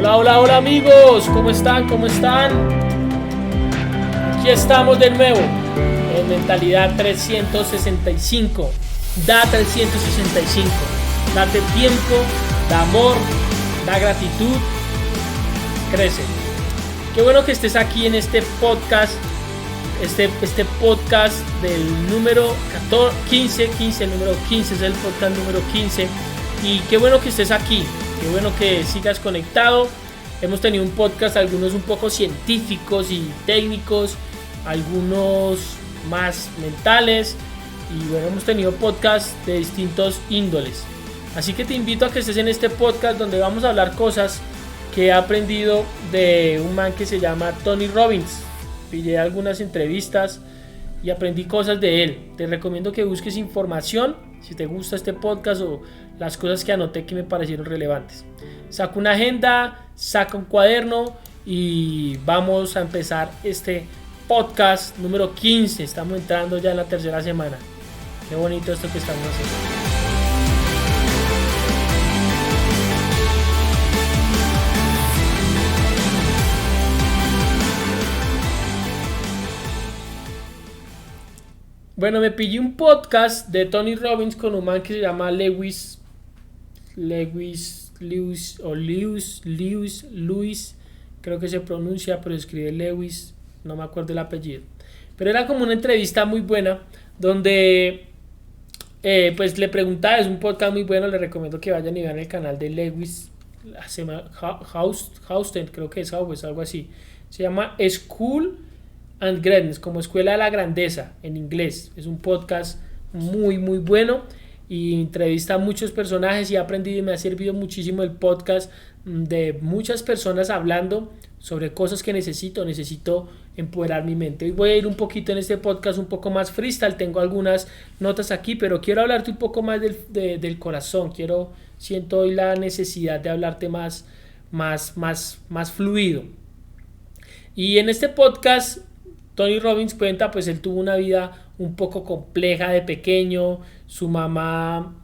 Hola, hola, hola amigos, ¿cómo están? ¿Cómo están? Aquí estamos de nuevo en Mentalidad 365. Da 365. Date tiempo, da amor, da gratitud, crece. Qué bueno que estés aquí en este podcast. Este podcast del número 15, el número 15 es el podcast número 15. Y qué bueno que estés aquí. Qué bueno que sigas conectado. Hemos tenido un podcast, algunos un poco científicos y técnicos, algunos más mentales, y bueno, hemos tenido podcasts de distintos índoles. Así que te invito a que estés en este podcast donde vamos a hablar cosas que he aprendido de un man que se llama Tony Robbins. Pillé algunas entrevistas y aprendí cosas de él. Te recomiendo que busques información si te gusta este podcast o las cosas que anoté que me parecieron relevantes. Saca una agenda, saca un cuaderno y vamos a empezar este podcast número 15. Estamos entrando ya en la tercera semana. Qué bonito esto que estamos haciendo. Bueno, me pillé un podcast de Tony Robbins con un man que se llama Lewis, creo que se pronuncia, pero escribe Lewis, no me acuerdo el apellido. Pero era como una entrevista muy buena, donde pues le preguntaba, es un podcast muy bueno, le recomiendo que vayan y vean el canal de Lewis, Houston, creo que es algo así. Se llama School and Greatness, como Escuela de la Grandeza en inglés. Es un podcast muy muy bueno y entrevista a muchos personajes y he aprendido y me ha servido muchísimo el podcast de muchas personas hablando sobre cosas que necesito empoderar mi mente. Hoy voy a ir un poquito en este podcast un poco más freestyle, tengo algunas notas aquí, pero quiero hablarte un poco más del corazón. Siento hoy la necesidad de hablarte más fluido. Y en este podcast Tony Robbins cuenta, pues él tuvo una vida un poco compleja de pequeño. Su mamá,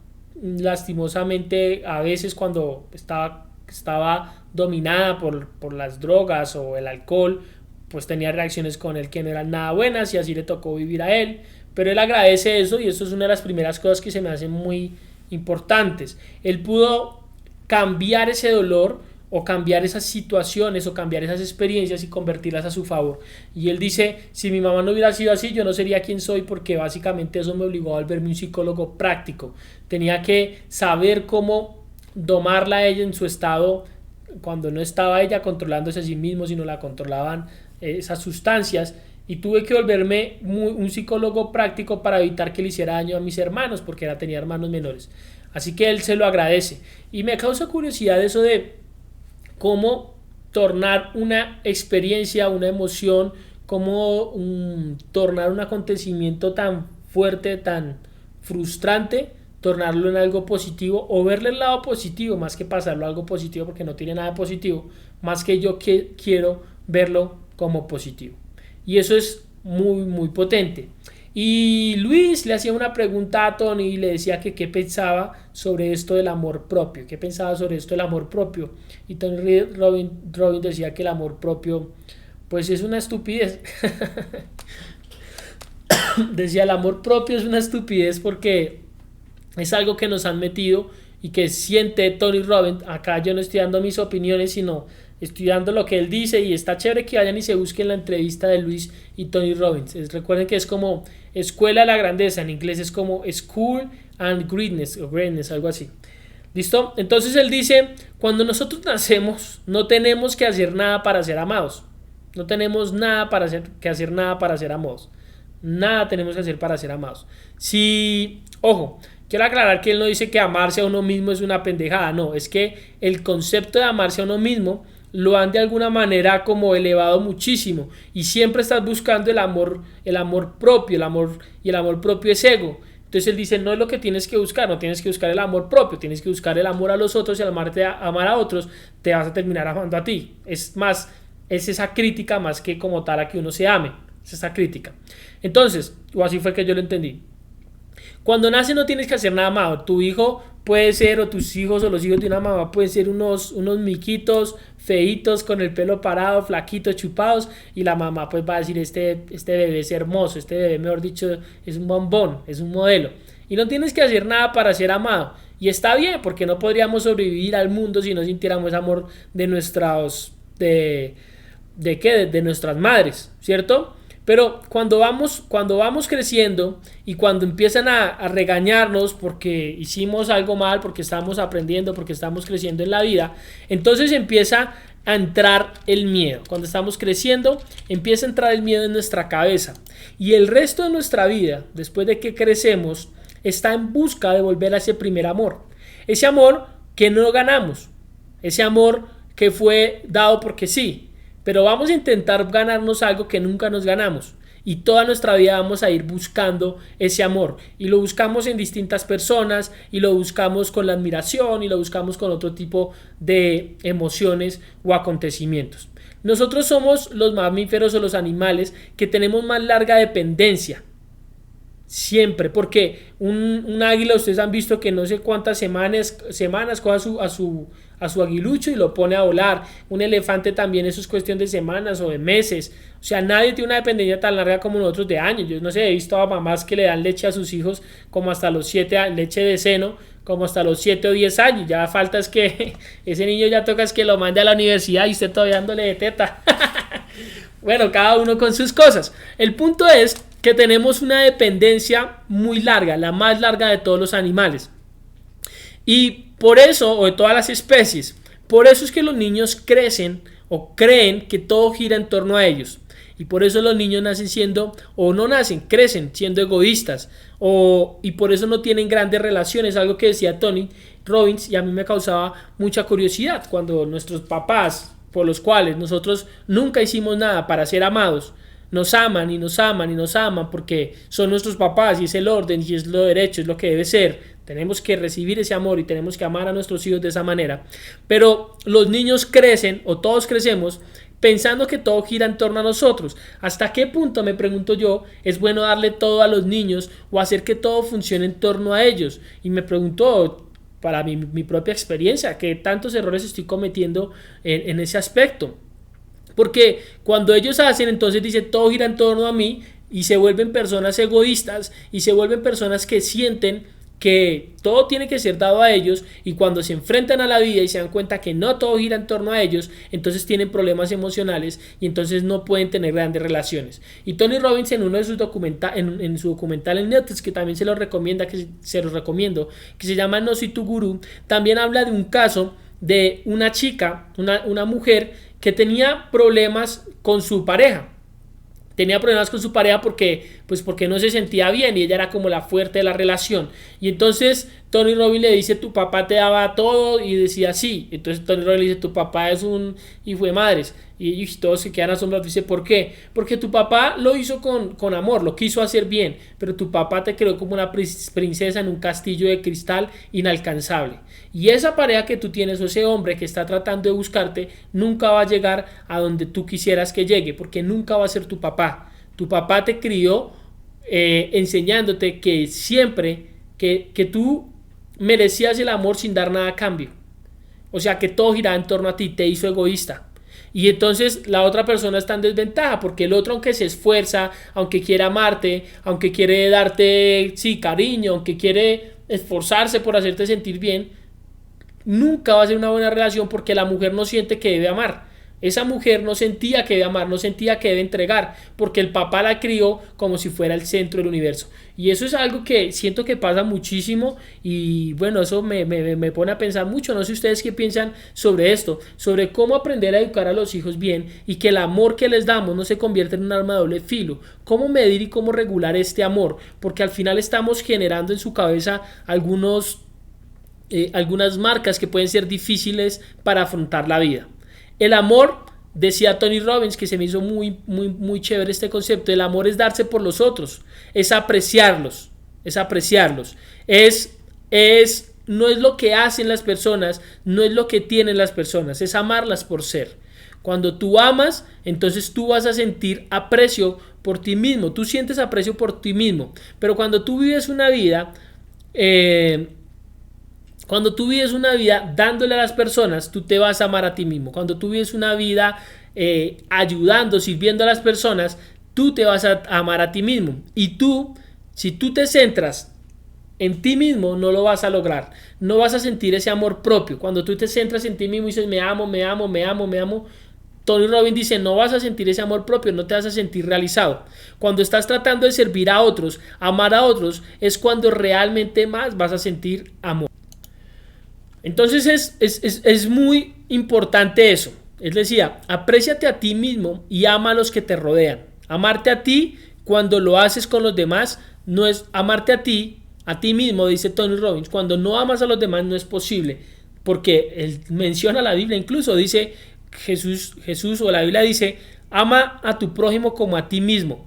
lastimosamente, a veces cuando estaba dominada por las drogas o el alcohol, pues tenía reacciones con él que no eran nada buenas y así le tocó vivir a él. Pero él agradece eso y eso es una de las primeras cosas que se me hacen muy importantes. Él pudo cambiar ese dolor o cambiar esas situaciones o cambiar esas experiencias y convertirlas a su favor. Y él dice, si mi mamá no hubiera sido así, yo no sería quien soy, porque básicamente eso me obligó a volverme un psicólogo práctico. Tenía que saber cómo domarla a ella en su estado cuando no estaba ella controlándose a sí mismo, sino la controlaban esas sustancias. Y tuve que volverme un psicólogo práctico para evitar que le hiciera daño a mis hermanos, porque tenía hermanos menores. Así que él se lo agradece. Y me causa curiosidad eso de cómo tornar una experiencia, una emoción, cómo tornar un acontecimiento tan fuerte, tan frustrante, tornarlo en algo positivo o verle el lado positivo más que pasarlo a algo positivo, porque no tiene nada positivo, más que yo que quiero verlo como positivo. Y eso es muy muy potente. Y Luis le hacía una pregunta a Tony y le decía que qué pensaba sobre esto del amor propio, qué pensaba sobre esto del amor propio. Y Tony Robbins decía que el amor propio pues es una estupidez. Decía, el amor propio es una estupidez porque es algo que nos han metido y que siente Tony Robbins. Acá yo no estoy dando mis opiniones, sino estoy dando lo que él dice, y está chévere que vayan y se busquen la entrevista de Luis y Tony Robbins. Recuerden que es como Escuela de la Grandeza, en inglés es como School and Greatness, o Greatness, algo así. ¿Listo? Entonces él dice, cuando nosotros nacemos no tenemos que hacer nada para ser amados. No tenemos que hacer nada para ser amados. Nada tenemos que hacer para ser amados. Ojo, quiero aclarar que él no dice que amarse a uno mismo es una pendejada. No, es que el concepto de amarse a uno mismo lo han de alguna manera como elevado muchísimo, y siempre estás buscando el amor propio, y el amor propio es ego. Entonces él dice, no es lo que tienes que buscar, no tienes que buscar el amor propio, tienes que buscar el amor a los otros, y al amar a otros te vas a terminar amando a ti. Es esa crítica más que como tal a que uno se ame, es esa crítica. Entonces, o así fue que yo lo entendí. Cuando nace no tienes que hacer nada más. Tu hijo puede ser, o tus hijos o los hijos de una mamá pueden ser unos miquitos feitos con el pelo parado, flaquitos, chupados, y la mamá pues va a decir, este bebé es hermoso, este bebé mejor dicho es un bombón, es un modelo. Y no tienes que hacer nada para ser amado. Y está bien, porque no podríamos sobrevivir al mundo si no sintiéramos amor de nuestras, ¿de qué? De nuestras madres, ¿cierto? Pero cuando vamos creciendo y cuando empiezan a regañarnos porque hicimos algo mal, porque estamos aprendiendo, porque estamos creciendo en la vida, entonces empieza a entrar el miedo. Cuando estamos creciendo, empieza a entrar el miedo en nuestra cabeza. Y el resto de nuestra vida, después de que crecemos, está en busca de volver a ese primer amor. Ese amor que no ganamos. Ese amor que fue dado porque sí. Pero vamos a intentar ganarnos algo que nunca nos ganamos. Y toda nuestra vida vamos a ir buscando ese amor. Y lo buscamos en distintas personas. Y lo buscamos con la admiración. Y lo buscamos con otro tipo de emociones o acontecimientos. Nosotros somos los mamíferos o los animales que tenemos más larga dependencia. Siempre, porque un águila, ustedes han visto que no sé cuántas semanas coge a su aguilucho y lo pone a volar. Un elefante también, eso es cuestión de semanas o de meses. O sea, nadie tiene una dependencia tan larga como nosotros de años. Yo no sé, he visto a mamás que le dan leche a sus hijos como hasta los 7 años, leche de seno, como hasta los 7 o 10 años. Ya falta es que ese niño ya toca es que lo mande a la universidad y usted todavía dándole de teta. Bueno, cada uno con sus cosas. El punto es que tenemos una dependencia muy larga, la más larga de todos los animales. Y por eso, o de todas las especies, por eso es que los niños crecen o creen que todo gira en torno a ellos. Y por eso los niños nacen siendo, o no nacen, crecen siendo egoístas. Y por eso no tienen grandes relaciones, algo que decía Tony Robbins, y a mí me causaba mucha curiosidad cuando nuestros papás, por los cuales nosotros nunca hicimos nada para ser amados, nos aman y nos aman y nos aman porque son nuestros papás y es el orden y es lo derecho, es lo que debe ser. Tenemos que recibir ese amor y tenemos que amar a nuestros hijos de esa manera. Pero los niños crecen, o todos crecemos, pensando que todo gira en torno a nosotros. ¿Hasta qué punto, me pregunto yo, es bueno darle todo a los niños o hacer que todo funcione en torno a ellos? Y me pregunto, para mi propia experiencia, qué tantos errores estoy cometiendo en ese aspecto. Porque cuando ellos hacen, entonces dice todo gira en torno a mí, y se vuelven personas egoístas y se vuelven personas que sienten que todo tiene que ser dado a ellos, y cuando se enfrentan a la vida y se dan cuenta que no todo gira en torno a ellos, entonces tienen problemas emocionales y entonces no pueden tener grandes relaciones. Y Tony Robbins, en uno de sus en su documental en Netflix, que también se los recomiendo, que se llama No soy tu gurú, también habla de un caso de una chica, una mujer que tenía problemas con su pareja. Tenía problemas con su pareja porque no se sentía bien y ella era como la fuerte de la relación. Y entonces Tony Robbins le dice, tu papá te daba todo, y decía sí. Entonces Tony Robbins le dice, tu papá es un hijo de madres. Y todos se quedan asombrados. Dice, ¿por qué? Porque tu papá lo hizo con amor, lo quiso hacer bien, pero tu papá te creó como una princesa en un castillo de cristal inalcanzable. Y esa pareja que tú tienes, o ese hombre que está tratando de buscarte, nunca va a llegar a donde tú quisieras que llegue, porque nunca va a ser tu papá. Tu papá te crió enseñándote que siempre que tú merecías el amor sin dar nada a cambio. O sea, que todo giraba en torno a ti, te hizo egoísta. Y entonces la otra persona está en desventaja, porque el otro, aunque se esfuerza, aunque quiere amarte, aunque quiere darte cariño, aunque quiere esforzarse por hacerte sentir bien, nunca va a ser una buena relación, porque la mujer no siente que debe amar. Esa mujer no sentía que debe amar, no sentía que debe entregar, porque el papá la crió como si fuera el centro del universo. Y eso es algo que siento que pasa muchísimo, y bueno, eso me pone a pensar mucho. No sé ustedes qué piensan sobre esto, sobre cómo aprender a educar a los hijos bien y que el amor que les damos no se convierta en un arma de doble filo. Cómo medir y cómo regular este amor, porque al final estamos generando en su cabeza algunas marcas que pueden ser difíciles para afrontar la vida. El amor, decía Tony Robbins, que se me hizo muy, muy, muy chévere este concepto, el amor es darse por los otros, es apreciarlos, no es lo que hacen las personas, no es lo que tienen las personas, es amarlas por ser. Cuando tú amas, entonces tú vas a sentir aprecio por ti mismo, tú sientes aprecio por ti mismo. Pero cuando tú vives una vida, dándole a las personas, tú te vas a amar a ti mismo. Cuando tú vives una vida ayudando, sirviendo a las personas, tú te vas a amar a ti mismo. Y tú, si tú te centras en ti mismo, no lo vas a lograr. No vas a sentir ese amor propio. Cuando tú te centras en ti mismo y dices me amo, me amo, me amo, me amo, Tony Robbins dice no vas a sentir ese amor propio, no te vas a sentir realizado. Cuando estás tratando de servir a otros, amar a otros, es cuando realmente más vas a sentir amor. Entonces es muy importante eso. Él decía, apréciate a ti mismo y ama a los que te rodean. Amarte a ti cuando lo haces con los demás no es amarte a ti mismo, dice Tony Robbins. Cuando no amas a los demás no es posible, porque él menciona la Biblia, incluso dice Jesús o la Biblia dice, ama a tu prójimo como a ti mismo,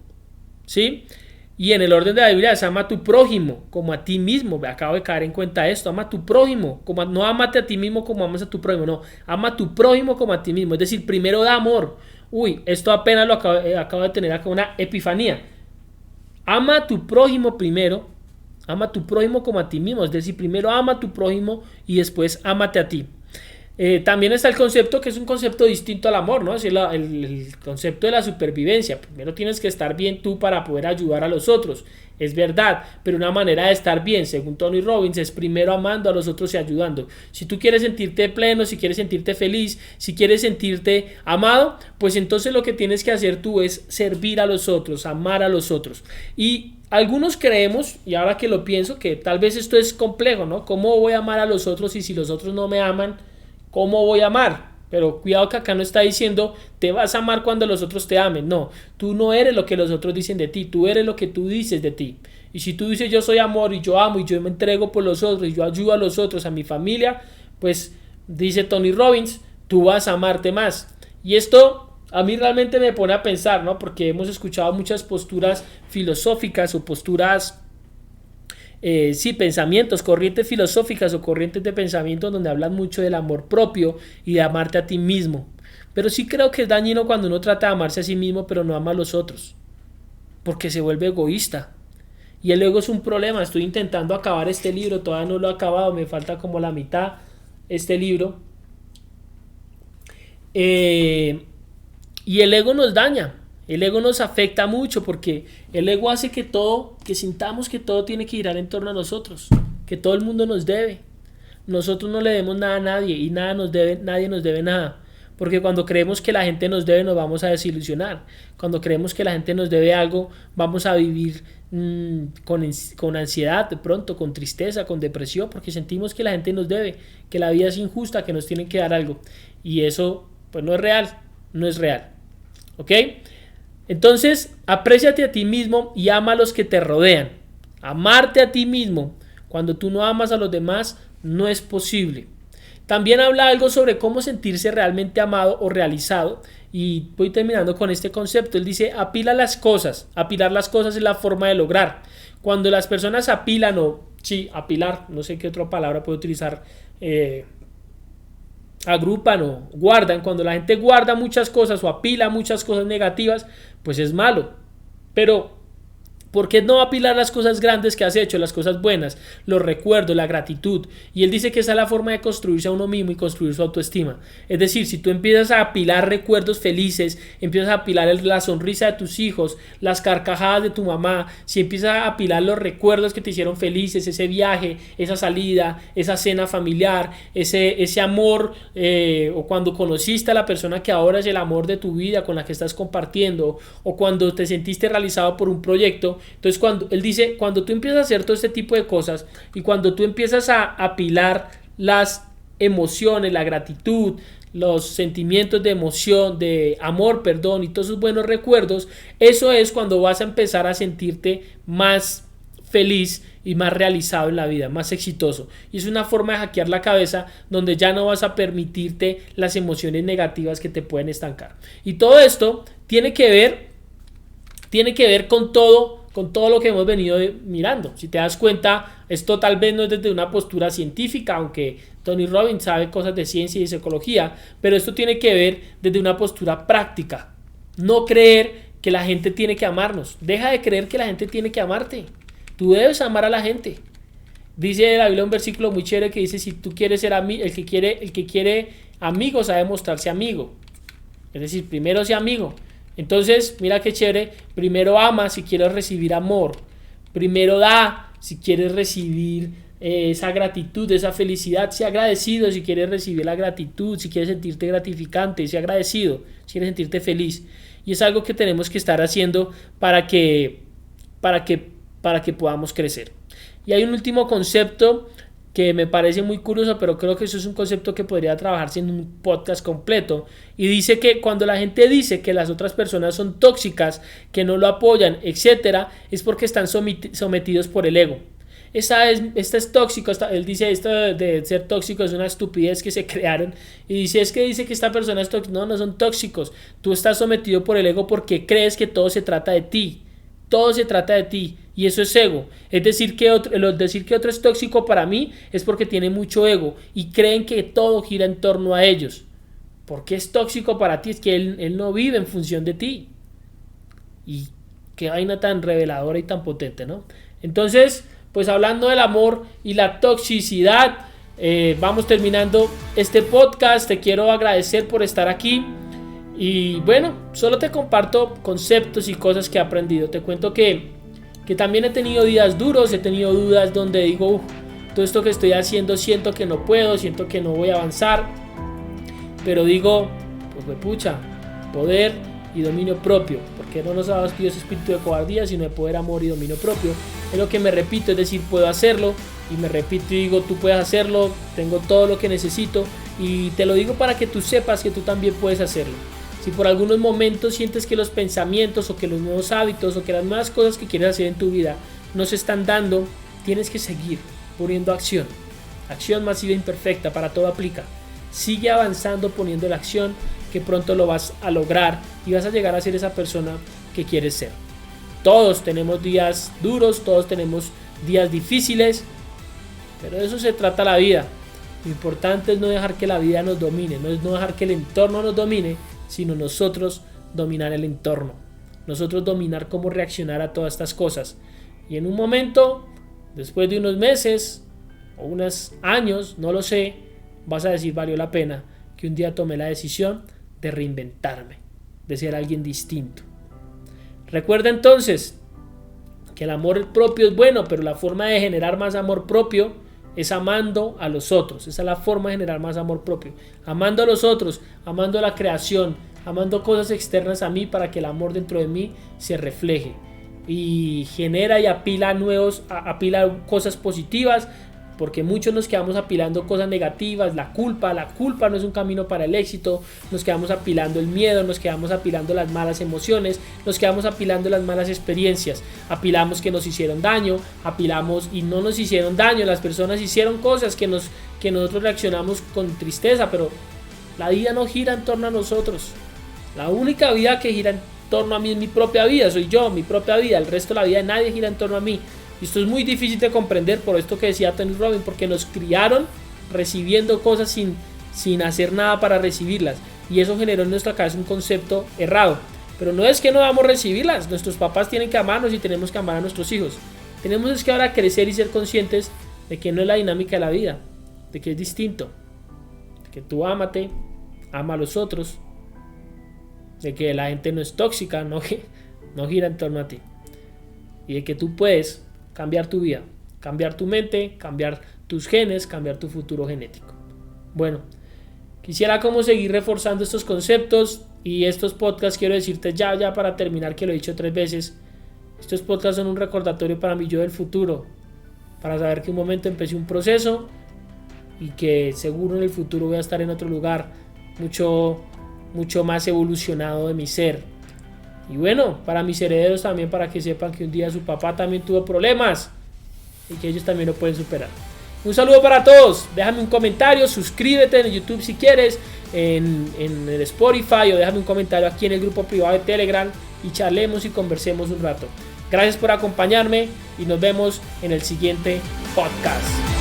¿sí? Y en el orden de la Biblia es ama a tu prójimo como a ti mismo. Me acabo de caer en cuenta esto. Ama a tu prójimo, no amate a ti mismo como amas a tu prójimo, no. Ama a tu prójimo como a ti mismo. Es decir, primero da amor. Uy, esto apenas lo acabo de tener acá una epifanía. Ama a tu prójimo primero. Ama a tu prójimo como a ti mismo. Es decir, primero ama a tu prójimo y después ámate a ti. También está el concepto que es un concepto distinto al amor, ¿no? Es el concepto de la supervivencia. Primero tienes que estar bien tú para poder ayudar a los otros, es verdad, pero una manera de estar bien, según Tony Robbins, es primero amando a los otros y ayudando. Si tú quieres sentirte pleno, si quieres sentirte feliz, si quieres sentirte amado, pues entonces lo que tienes que hacer tú es servir a los otros, amar a los otros. Y algunos creemos, y ahora que lo pienso, que tal vez esto es complejo, ¿no? ¿Cómo voy a amar a los otros y si los otros no me aman? ¿Cómo voy a amar? Pero cuidado que acá no está diciendo te vas a amar cuando los otros te amen. No, tú no eres lo que los otros dicen de ti, tú eres lo que tú dices de ti. Y si tú dices yo soy amor y yo amo y yo me entrego por los otros y yo ayudo a los otros, a mi familia, pues dice Tony Robbins, tú vas a amarte más. Y esto a mí realmente me pone a pensar, ¿no? Porque hemos escuchado muchas posturas filosóficas o posturas pensamientos, corrientes filosóficas o corrientes de pensamiento donde hablan mucho del amor propio y de amarte a ti mismo. Pero sí creo que es dañino cuando uno trata de amarse a sí mismo pero no ama a los otros, porque se vuelve egoísta. Y el ego es un problema. Estoy intentando acabar este libro, todavía no lo he acabado, me falta como la mitad este libro. Y el ego nos daña. El ego nos afecta mucho porque el ego hace que sintamos que todo tiene que girar en torno a nosotros, que todo el mundo nos debe. Nosotros no le debemos nada a nadie y nadie nos debe nada. Porque cuando creemos que la gente nos debe, nos vamos a desilusionar. Cuando creemos que la gente nos debe algo, vamos a vivir con ansiedad, de pronto, con tristeza, con depresión, porque sentimos que la gente nos debe, que la vida es injusta, que nos tienen que dar algo. Y eso, pues no es real, no es real. ¿Ok? Entonces, apréciate a ti mismo y ama a los que te rodean. Amarte a ti mismo cuando tú no amas a los demás no es posible. También habla algo sobre cómo sentirse realmente amado o realizado. Y voy terminando con este concepto. Él dice, apila las cosas. Apilar las cosas es la forma de lograr. Cuando las personas apilan apilar, no sé qué otra palabra puedo utilizar, agrupan o guardan, cuando la gente guarda muchas cosas o apila muchas cosas negativas, pues es malo. Pero ¿por qué no apilar las cosas grandes que has hecho, las cosas buenas, los recuerdos, la gratitud? Y él dice que esa es la forma de construirse a uno mismo y construir su autoestima. Es decir, si tú empiezas a apilar recuerdos felices, empiezas a apilar la sonrisa de tus hijos, las carcajadas de tu mamá, si empiezas a apilar los recuerdos que te hicieron felices, ese viaje, esa salida, esa cena familiar, ese amor, o cuando conociste a la persona que ahora es el amor de tu vida, con la que estás compartiendo, o cuando te sentiste realizado por un proyecto. Entonces él dice, cuando tú empiezas a hacer todo este tipo de cosas y cuando tú empiezas a apilar las emociones, la gratitud, los sentimientos de emoción, de amor, perdón y todos esos buenos recuerdos, eso es cuando vas a empezar a sentirte más feliz y más realizado en la vida, más exitoso. Y es una forma de hackear la cabeza donde ya no vas a permitirte las emociones negativas que te pueden estancar. Y todo esto tiene que ver con todo con todo lo que hemos venido mirando. Si te das cuenta, esto tal vez no es desde una postura científica, aunque Tony Robbins sabe cosas de ciencia y psicología, pero esto tiene que ver desde una postura práctica. No creer que la gente tiene que amarnos. Deja de creer que la gente tiene que amarte. Tú debes amar a la gente. Dice la Biblia un versículo muy chévere que dice: si tú quieres ser el que quiere amigos, sabe mostrarse amigo. Es decir, primero sea amigo. Entonces, mira qué chévere. Primero ama si quieres recibir amor. Primero da si quieres recibir esa gratitud, esa felicidad. Sea agradecido si quieres recibir la gratitud, si quieres sentirte gratificante. Sea agradecido si quieres sentirte feliz. Y es algo que tenemos que estar haciendo para que podamos crecer. Y hay un último concepto que me parece muy curioso, pero creo que eso es un concepto que podría trabajarse en un podcast completo. Y dice que cuando la gente dice que las otras personas son tóxicas, que no lo apoyan, etcétera, es porque están sometidos por el ego. Esta es tóxico. Él dice esto de ser tóxico es una estupidez que se crearon. Y dice que esta persona es tóxica. No son tóxicos. Tú estás sometido por el ego porque crees que todo se trata de ti. Todo se trata de ti. Y eso es ego. Es decir que otro es tóxico para mí es porque tiene mucho ego y creen que todo gira en torno a ellos. ¿Por qué es tóxico para ti? Es que él no vive en función de ti. Y qué vaina tan reveladora y tan potente, ¿no? Entonces, pues hablando del amor y la toxicidad, vamos terminando este podcast. Te quiero agradecer por estar aquí. Y bueno, solo te comparto conceptos y cosas que he aprendido. Te cuento que también he tenido días duros, he tenido dudas donde digo, todo esto que estoy haciendo siento que no puedo, siento que no voy a avanzar. Pero digo, pues pucha, poder y dominio propio, porque no nos ha dado Dios espíritu de cobardía, sino de poder, amor y dominio propio. Es lo que me repito, es decir, puedo hacerlo, y me repito y digo, tú puedes hacerlo, tengo todo lo que necesito, y te lo digo para que tú sepas que tú también puedes hacerlo. Si por algunos momentos sientes que los pensamientos o que los nuevos hábitos o que las nuevas cosas que quieres hacer en tu vida no se están dando, tienes que seguir poniendo acción. Acción masiva e imperfecta, para todo aplica. Sigue avanzando poniendo la acción, que pronto lo vas a lograr y vas a llegar a ser esa persona que quieres ser. Todos tenemos días duros, todos tenemos días difíciles, pero de eso se trata la vida. Lo importante es no dejar que la vida nos domine, no es no dejar que el entorno nos domine, sino nosotros dominar el entorno, nosotros dominar cómo reaccionar a todas estas cosas. Y en un momento, después de unos meses o unos años, no lo sé, vas a decir, valió la pena que un día tomé la decisión de reinventarme, de ser alguien distinto. Recuerda entonces que el amor propio es bueno, pero la forma de generar más amor propio es amando a los otros. Esa es la forma de generar más amor propio. Amando a los otros, amando a la creación, amando cosas externas a mí para que el amor dentro de mí se refleje. Y genera y apila cosas positivas, porque muchos nos quedamos apilando cosas negativas. La culpa no es un camino para el éxito. Nos quedamos apilando el miedo, nos quedamos apilando las malas emociones, nos quedamos apilando las malas experiencias. Apilamos que nos hicieron daño, apilamos y no nos hicieron daño. Las personas hicieron cosas que nosotros reaccionamos con tristeza, pero la vida no gira en torno a nosotros. La única vida que gira en torno a mí es mi propia vida, soy yo, mi propia vida. El resto de la vida de nadie gira en torno a mí. Y esto es muy difícil de comprender, por esto que decía Tony Robbins, porque nos criaron recibiendo cosas sin hacer nada para recibirlas, y eso generó en nuestra cabeza un concepto errado. Pero no es que no vamos a recibirlas, nuestros papás tienen que amarnos y tenemos que amar a nuestros hijos. Tenemos que ahora crecer y ser conscientes de que no es la dinámica de la vida, de que es distinto, de que tú ámate, ama a los otros, de que la gente no es tóxica, no gira en torno a ti, y de que tú puedes cambiar tu vida, cambiar tu mente, cambiar tus genes, cambiar tu futuro genético. Bueno, quisiera como seguir reforzando estos conceptos y estos podcasts. Quiero decirte ya para terminar, que lo he dicho 3 veces, estos podcasts son un recordatorio para mi yo del futuro, para saber que un momento empecé un proceso y que seguro en el futuro voy a estar en otro lugar mucho más evolucionado de mi ser. Y bueno, para mis herederos también, para que sepan que un día su papá también tuvo problemas y que ellos también lo pueden superar. Un saludo para todos. Déjame un comentario, suscríbete en YouTube si quieres, en el Spotify, o déjame un comentario aquí en el grupo privado de Telegram y charlemos y conversemos un rato. Gracias por acompañarme y nos vemos en el siguiente podcast.